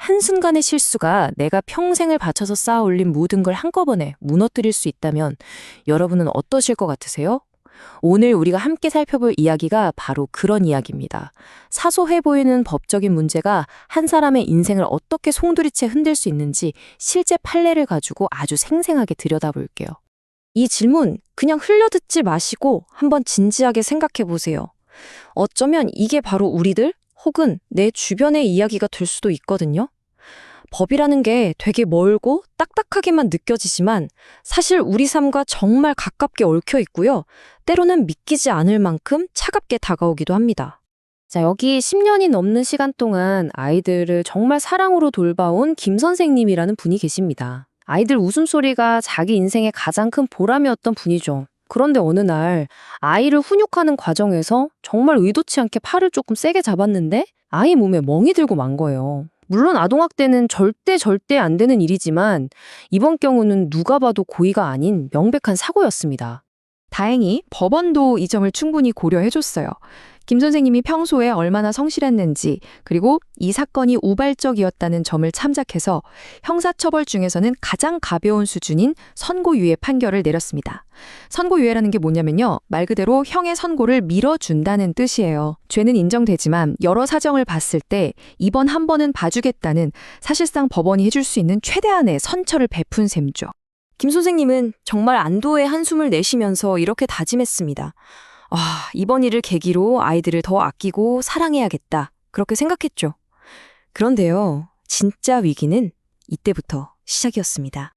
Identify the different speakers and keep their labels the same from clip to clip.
Speaker 1: 한순간의 실수가 내가 평생을 바쳐서 쌓아 올린 모든 걸 한꺼번에 무너뜨릴 수 있다면 여러분은 어떠실 것 같으세요? 오늘 우리가 함께 살펴볼 이야기가 바로 그런 이야기입니다. 사소해 보이는 법적인 문제가 한 사람의 인생을 어떻게 송두리째 흔들 수 있는지 실제 판례를 가지고 아주 생생하게 들여다볼게요.
Speaker 2: 이 질문 그냥 흘려듣지 마시고 한번 진지하게 생각해 보세요. 어쩌면 이게 바로 우리들 혹은 내 주변의 이야기가 될 수도 있거든요. 법이라는 게 되게 멀고 딱딱하게만 느껴지지만 사실 우리 삶과 정말 가깝게 얽혀 있고요. 때로는 믿기지 않을 만큼 차갑게 다가오기도 합니다. 자, 여기 10년이 넘는 시간 동안 아이들을 정말 사랑으로 돌봐온 김 선생님이라는 분이 계십니다. 아이들 웃음소리가 자기 인생의 가장 큰 보람이었던 분이죠. 그런데 어느 날 아이를 훈육하는 과정에서 정말 의도치 않게 팔을 조금 세게 잡았는데 아이 몸에 멍이 들고 만 거예요. 물론 아동학대는 절대 안 되는 일이지만 이번 경우는 누가 봐도 고의가 아닌 명백한 사고였습니다.
Speaker 3: 다행히 법원도 이 점을 충분히 고려해줬어요. 김 선생님이 평소에 얼마나 성실했는지 그리고 이 사건이 우발적이었다는 점을 참작해서 형사처벌 중에서는 가장 가벼운 수준인 선고유예 판결을 내렸습니다. 선고유예라는 게 뭐냐면요. 말 그대로 형의 선고를 미뤄준다는 뜻이에요. 죄는 인정되지만 여러 사정을 봤을 때 이번 한 번은 봐주겠다는 사실상 법원이 해줄 수 있는 최대한의 선처를 베푼 셈이죠.
Speaker 2: 김 선생님은 정말 안도의 한숨을 내쉬면서 이렇게 다짐했습니다. 이번 일을 계기로 아이들을 더 아끼고 사랑해야겠다. 그렇게 생각했죠. 그런데요, 진짜 위기는 이때부터 시작이었습니다.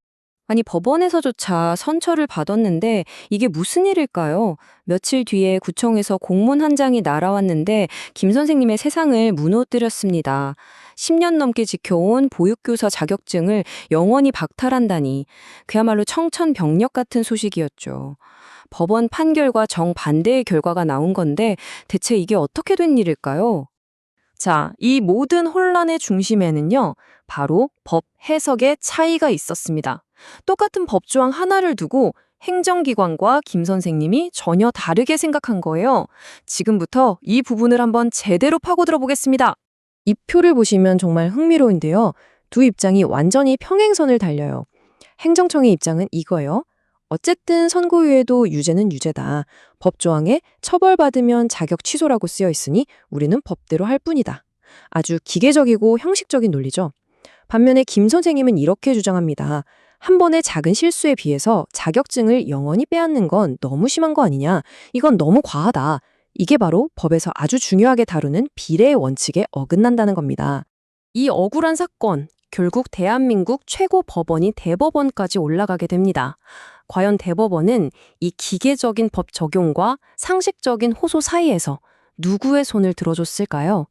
Speaker 2: 아니, 법원에서조차 선처를 받았는데 이게 무슨 일일까요? 며칠 뒤에 구청에서 공문 한 장이 날아왔는데 김 선생님의 세상을 무너뜨렸습니다. 10년 넘게 지켜온 보육교사 자격증을 영원히 박탈한다니 그야말로 청천벽력 같은 소식이었죠. 법원 판결과 정반대의 결과가 나온 건데 대체 이게 어떻게 된 일일까요? 자, 이 모든 혼란의 중심에는요, 바로 법 해석의 차이가 있었습니다. 똑같은 법조항 하나를 두고 행정기관과 김 선생님이 전혀 다르게 생각한 거예요. 지금부터 이 부분을 한번 제대로 파고들어 보겠습니다. 이 표를 보시면 정말 흥미로운데요. 두 입장이 완전히 평행선을 달려요. 행정청의 입장은 이거예요. 어쨌든 선고유예도 유죄는 유죄다. 법조항에 처벌받으면 자격 취소라고 쓰여 있으니 우리는 법대로 할 뿐이다. 아주 기계적이고 형식적인 논리죠. 반면에 김 선생님은 이렇게 주장합니다. 한 번의 작은 실수에 비해서 자격증을 영원히 빼앗는 건 너무 심한 거 아니냐. 이건 너무 과하다. 이게 바로 법에서 아주 중요하게 다루는 비례의 원칙에 어긋난다는 겁니다. 이 억울한 사건, 결국 대한민국 최고 법원이 대법원까지 올라가게 됩니다. 과연 대법원은 이 기계적인 법 적용과 상식적인 호소 사이에서 누구의 손을 들어줬을까요?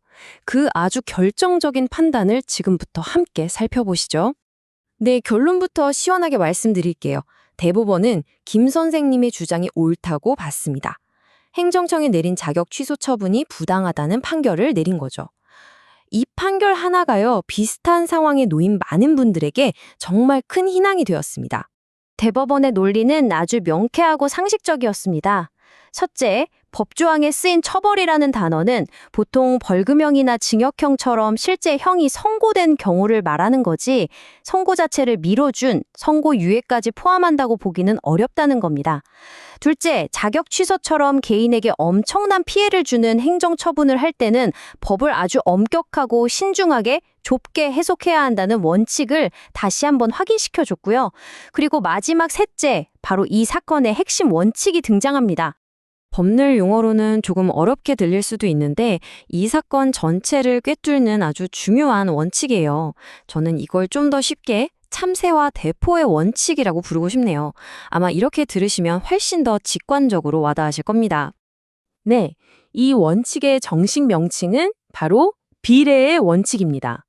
Speaker 2: 그 아주 결정적인 판단을 지금부터 함께 살펴보시죠. 네, 결론부터 시원하게 말씀드릴게요. 대법원은 김 선생님의 주장이 옳다고 봤습니다. 행정청이 내린 자격 취소 처분이 부당하다는 판결을 내린 거죠. 이 판결 하나가요, 비슷한 상황에 놓인 많은 분들에게 정말 큰 희망이 되었습니다. 대법원의 논리는 아주 명쾌하고 상식적이었습니다. 첫째, 법조항에 쓰인 처벌이라는 단어는 보통 벌금형이나 징역형처럼 실제 형이 선고된 경우를 말하는 거지 선고 자체를 미뤄준 선고유예까지 포함한다고 보기는 어렵다는 겁니다. 둘째, 자격 취소처럼 개인에게 엄청난 피해를 주는 행정처분을 할 때는 법을 아주 엄격하고 신중하게 좁게 해석해야 한다는 원칙을 다시 한번 확인시켜줬고요. 그리고 마지막 셋째, 바로 이 사건의 핵심 원칙이 등장합니다. 법률 용어로는 조금 어렵게 들릴 수도 있는데 이 사건 전체를 꿰뚫는 아주 중요한 원칙이에요. 저는 이걸 좀 더 쉽게 참새와 대포의 원칙이라고 부르고 싶네요. 아마 이렇게 들으시면 훨씬 더 직관적으로 와닿으실 겁니다. 네, 이 원칙의 정식 명칭은 바로 비례의 원칙입니다.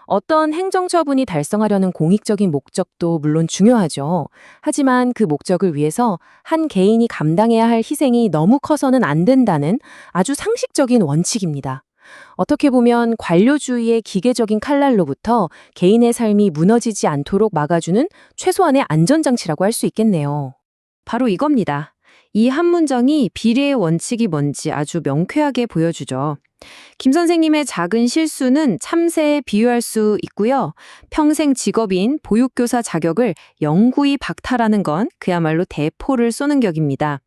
Speaker 2: 어떤 행정처분이 달성하려는 공익적인 목적도 물론 중요하죠. 하지만 그 목적을 위해서 한 개인이 감당해야 할 희생이 너무 커서는 안 된다는 아주 상식적인 원칙입니다. 어떻게 보면 관료주의의 기계적인 칼날로부터 개인의 삶이 무너지지 않도록 막아주는 최소한의 안전장치라고 할 수 있겠네요. 바로 이겁니다. 이 한 문장이 비례의 원칙이 뭔지 아주 명쾌하게 보여주죠. 김 선생님의 작은 실수는 참새에 비유할 수 있고요. 평생 직업인 보육교사 자격을 영구히 박탈하는 건 그야말로 대포를 쏘는 격입니다.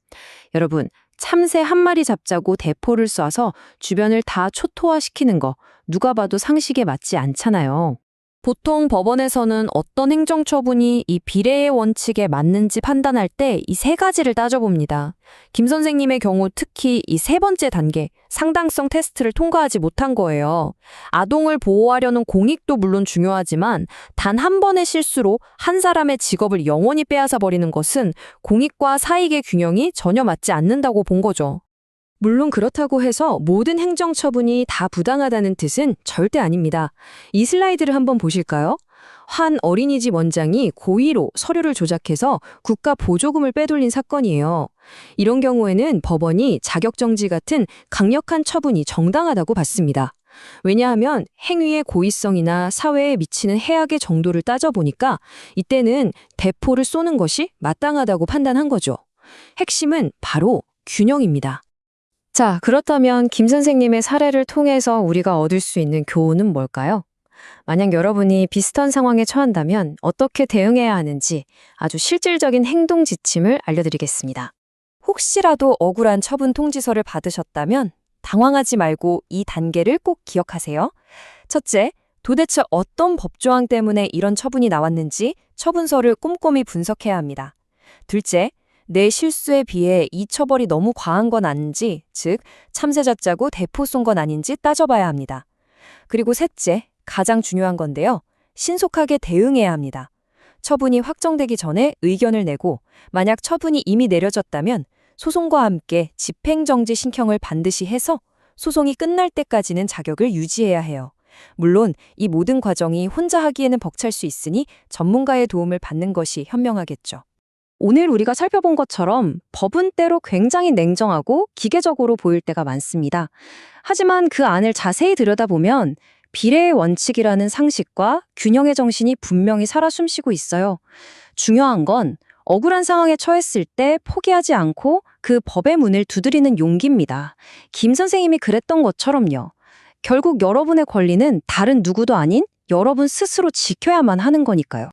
Speaker 2: 여러분, 참새 한 마리 잡자고 대포를 쏴서 주변을 다 초토화시키는 거 누가 봐도 상식에 맞지 않잖아요. 보통 법원에서는 어떤 행정처분이 이 비례의 원칙에 맞는지 판단할 때 이 세 가지를 따져봅니다. 김 선생님의 경우 특히 이 세 번째 단계, 상당성 테스트를 통과하지 못한 거예요. 아동을 보호하려는 공익도 물론 중요하지만 단 한 번의 실수로 한 사람의 직업을 영원히 빼앗아 버리는 것은 공익과 사익의 균형이 전혀 맞지 않는다고 본 거죠. 물론 그렇다고 해서 모든 행정처분이 다 부당하다는 뜻은 절대 아닙니다. 이 슬라이드를 한번 보실까요? 한 어린이집 원장이 고의로 서류를 조작해서 국가 보조금을 빼돌린 사건이에요. 이런 경우에는 법원이 자격정지 같은 강력한 처분이 정당하다고 봤습니다. 왜냐하면 행위의 고의성이나 사회에 미치는 해악의 정도를 따져보니까 이때는 대포를 쏘는 것이 마땅하다고 판단한 거죠. 핵심은 바로 균형입니다. 자, 그렇다면 김 선생님의 사례를 통해서 우리가 얻을 수 있는 교훈은 뭘까요? 만약 여러분이 비슷한 상황에 처한다면 어떻게 대응해야 하는지 아주 실질적인 행동 지침을 알려드리겠습니다. 혹시라도 억울한 처분 통지서를 받으셨다면 당황하지 말고 이 단계를 꼭 기억하세요. 첫째, 도대체 어떤 법조항 때문에 이런 처분이 나왔는지 처분서를 꼼꼼히 분석해야 합니다. 둘째, 내 실수에 비해 이 처벌이 너무 과한 건 아닌지, 즉 참새 잡자고 대포 쏜 건 아닌지 따져봐야 합니다. 그리고 셋째, 가장 중요한 건데요. 신속하게 대응해야 합니다. 처분이 확정되기 전에 의견을 내고 만약 처분이 이미 내려졌다면 소송과 함께 집행정지 신청을 반드시 해서 소송이 끝날 때까지는 자격을 유지해야 해요. 물론 이 모든 과정이 혼자 하기에는 벅찰 수 있으니 전문가의 도움을 받는 것이 현명하겠죠. 오늘 우리가 살펴본 것처럼 법은 때로 굉장히 냉정하고 기계적으로 보일 때가 많습니다. 하지만 그 안을 자세히 들여다보면 비례의 원칙이라는 상식과 균형의 정신이 분명히 살아 숨쉬고 있어요. 중요한 건 억울한 상황에 처했을 때 포기하지 않고 그 법의 문을 두드리는 용기입니다. 김 선생님이 그랬던 것처럼요. 결국 여러분의 권리는 다른 누구도 아닌 여러분 스스로 지켜야만 하는 거니까요.